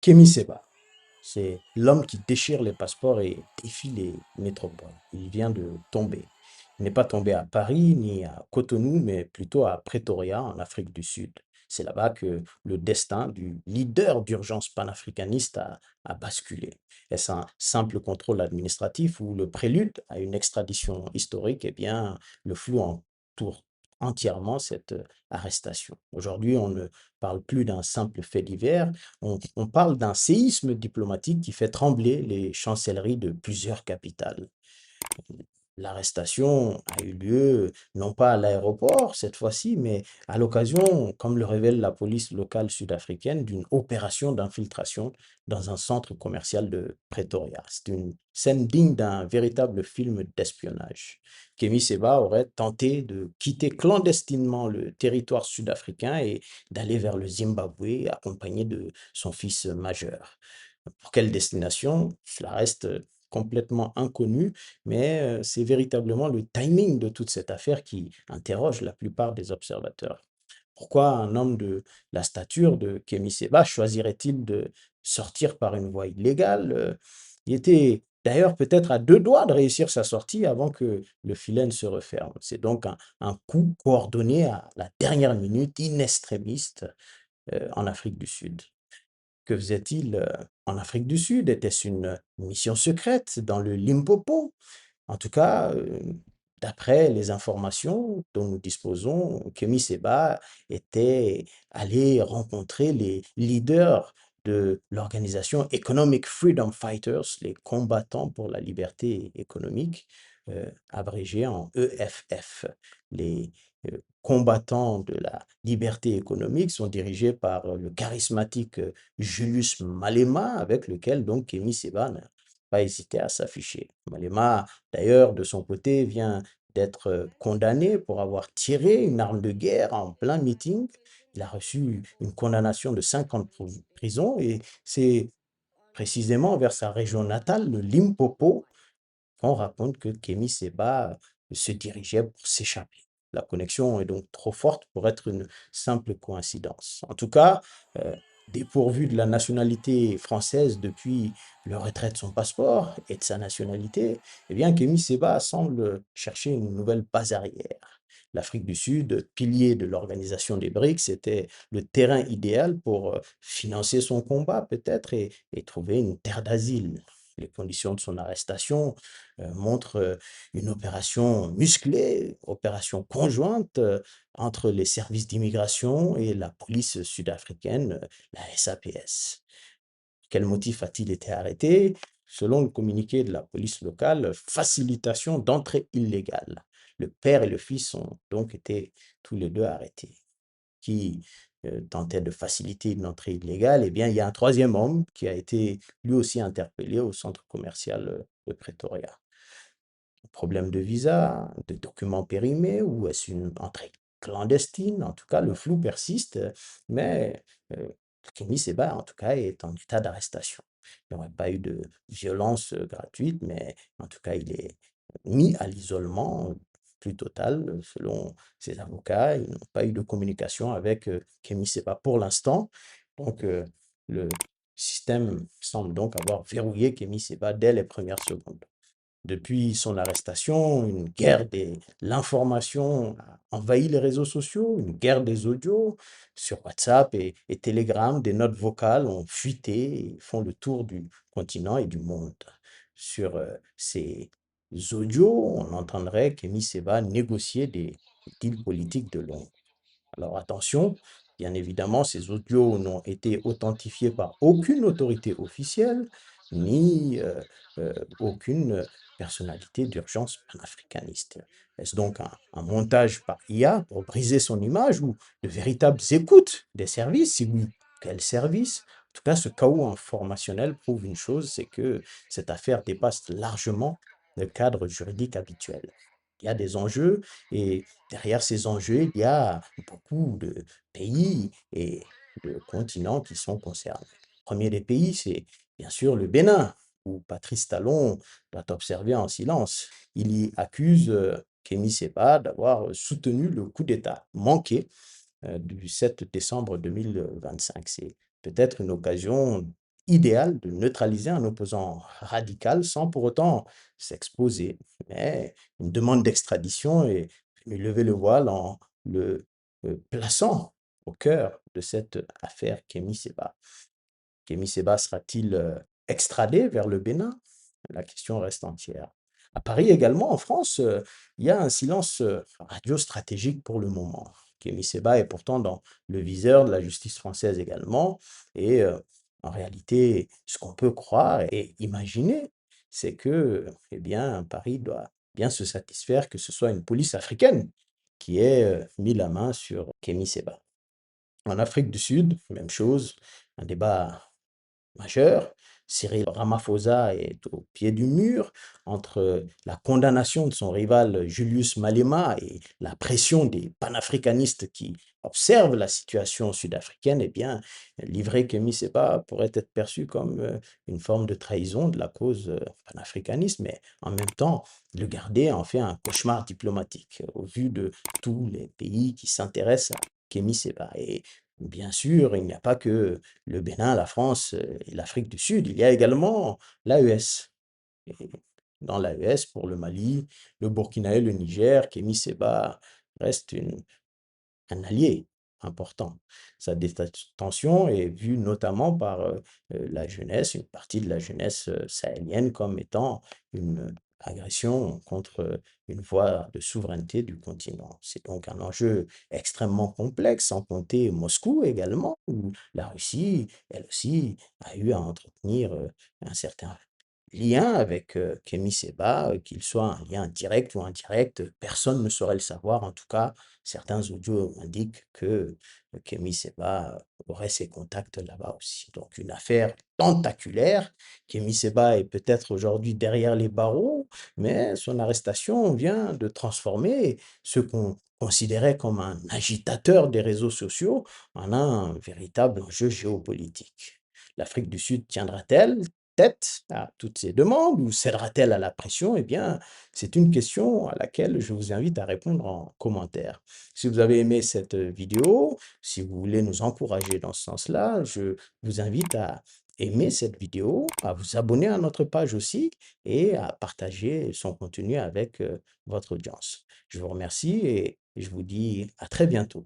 Kémy Séba, c'est l'homme qui déchire les passeports et défie les métropoles. Il vient de tomber. Il n'est pas tombé à Paris ni à Cotonou, mais plutôt à Pretoria, en Afrique du Sud. C'est là-bas que le destin du leader d'urgence panafricaniste a basculé. Est-ce un simple contrôle administratif ou le prélude à une extradition historique? Eh bien, le flou entoure entièrement cette arrestation. Aujourd'hui, on ne parle plus d'un simple fait divers, on parle d'un séisme diplomatique qui fait trembler les chancelleries de plusieurs capitales. L'arrestation a eu lieu non pas à l'aéroport cette fois-ci, mais à l'occasion, comme le révèle la police locale sud-africaine, d'une opération d'infiltration dans un centre commercial de Pretoria. C'est une scène digne d'un véritable film d'espionnage. Kemi Seba aurait tenté de quitter clandestinement le territoire sud-africain et d'aller vers le Zimbabwe accompagné de son fils majeur. Pour quelle destination? Cela reste complètement inconnu, mais c'est véritablement le timing de toute cette affaire qui interroge la plupart des observateurs. Pourquoi un homme de la stature de Kemi Seba choisirait-il de sortir par une voie illégale? Il était d'ailleurs peut-être à deux doigts de réussir sa sortie avant que le filet ne se referme. C'est donc un coup coordonné à la dernière minute, in extremis, en Afrique du Sud. Que faisait-il en Afrique du Sud? Était-ce une mission secrète dans le Limpopo? En tout cas, d'après les informations dont nous disposons, Kemi Seba était allé rencontrer les leaders de l'organisation Economic Freedom Fighters, les combattants pour la liberté économique, abrégé en EFF. Les combattants de la liberté économique sont dirigés par le charismatique Julius Malema, avec lequel donc Kemi Seba n'a pas hésité à s'afficher. Malema, d'ailleurs, de son côté, vient d'être condamné pour avoir tiré une arme de guerre en plein meeting. Il a reçu une condamnation de 5 ans de prison et c'est précisément vers sa région natale, le Limpopo, qu'on raconte que Kemi Seba se dirigeait pour s'échapper. La connexion est donc trop forte pour être une simple coïncidence. En tout cas, euh, dépourvu de la nationalité française depuis le retrait de son passeport et de sa nationalité, eh bien, Kemi Seba semble chercher une nouvelle base arrière. L'Afrique du Sud, pilier de l'organisation des BRICS, était le terrain idéal pour financer son combat peut-être et trouver une terre d'asile. Les conditions de son arrestation montrent une opération musclée, opération conjointe entre les services d'immigration et la police sud-africaine, la SAPS. Quel motif a-t-il été arrêté? Selon le communiqué de la police locale, facilitation d'entrée illégale. Le père et le fils ont donc été tous les deux arrêtés. Qui tentait de faciliter une entrée illégale, eh bien, il y a un troisième homme qui a été lui aussi interpellé au centre commercial de Pretoria. Problème de visa, de documents périmés, ou est-ce une entrée clandestine? En tout cas, le flou persiste, mais Kémy Séba, en tout cas, est en état d'arrestation. Il n'y aurait pas eu de violence gratuite, mais en tout cas, il est mis à l'isolement plus total, selon ses avocats. Ils n'ont pas eu de communication avec Kémy Séba pour l'instant. Donc, le système semble donc avoir verrouillé Kémy Séba dès les premières secondes. Depuis son arrestation, une guerre de l'information a envahi les réseaux sociaux, une guerre des audios sur WhatsApp et Telegram. Des notes vocales ont fuité et font le tour du continent et du monde. Sur ces audios, on entendrait qu'Emi Seba négocier des deals politiques de long. Alors attention, bien évidemment, ces audios n'ont été authentifiés par aucune autorité officielle, ni aucune personnalité d'urgence panafricaniste. Est-ce donc un montage par IA pour briser son image ou de véritables écoutes des services? Si oui, quel service? En tout cas, ce chaos informationnel prouve une chose, c'est que cette affaire dépasse largement le cadre juridique habituel. Il y a des enjeux et derrière ces enjeux, il y a beaucoup de pays et de continents qui sont concernés. Le premier des pays, c'est bien sûr le Bénin, où Patrice Talon doit observer en silence. Il y accuse Kémy Séba d'avoir soutenu le coup d'État manqué du 7 décembre 2025. C'est peut-être une occasion idéal de neutraliser un opposant radical sans pour autant s'exposer. Mais une demande d'extradition est venue lever le voile en le plaçant au cœur de cette affaire Kémy Séba. Kémy Séba sera-t-il extradé vers le Bénin? La question reste entière. À Paris également, en France, il y a un silence radio-stratégique pour le moment. Kémy Séba est pourtant dans le viseur de la justice française également. Et en réalité, ce qu'on peut croire et imaginer, c'est que eh bien, Paris doit bien se satisfaire que ce soit une police africaine qui ait mis la main sur Kémy Séba. En Afrique du Sud, même chose, un débat majeur. Cyril Ramaphosa est au pied du mur entre la condamnation de son rival Julius Malema et la pression des panafricanistes qui observent la situation sud-africaine. Eh bien, livrer Kémy Séba pourrait être perçu comme une forme de trahison de la cause panafricaniste, mais en même temps, le garder en fait un cauchemar diplomatique au vu de tous les pays qui s'intéressent à Kémy Séba. Et bien sûr, il n'y a pas que le Bénin, la France et l'Afrique du Sud, il y a également l'AES. Et dans l'AES, pour le Mali, le Burkina et le Niger, Kémy Séba reste un allié important. Sa détention est vue notamment par la jeunesse, une partie de la jeunesse sahélienne, comme étant une agression contre une voie de souveraineté du continent. C'est donc un enjeu extrêmement complexe, sans compter Moscou également, où la Russie, elle aussi, a eu à entretenir un certain lien avec Kémy Séba, qu'il soit un lien direct ou indirect, personne ne saurait le savoir. En tout cas, certains audios indiquent que Kémy Séba aurait ses contacts là-bas aussi. Donc une affaire tentaculaire. Kémy Séba est peut-être aujourd'hui derrière les barreaux, mais son arrestation vient de transformer ce qu'on considérait comme un agitateur des réseaux sociaux en un véritable enjeu géopolitique. L'Afrique du Sud tiendra-t-elle tête à toutes ces demandes ou cédera-t-elle à la pression? Eh bien, c'est une question à laquelle je vous invite à répondre en commentaire. Si vous avez aimé cette vidéo, si vous voulez nous encourager dans ce sens-là, je vous invite à aimer cette vidéo, à vous abonner à notre page aussi et à partager son contenu avec votre audience. Je vous remercie et je vous dis à très bientôt.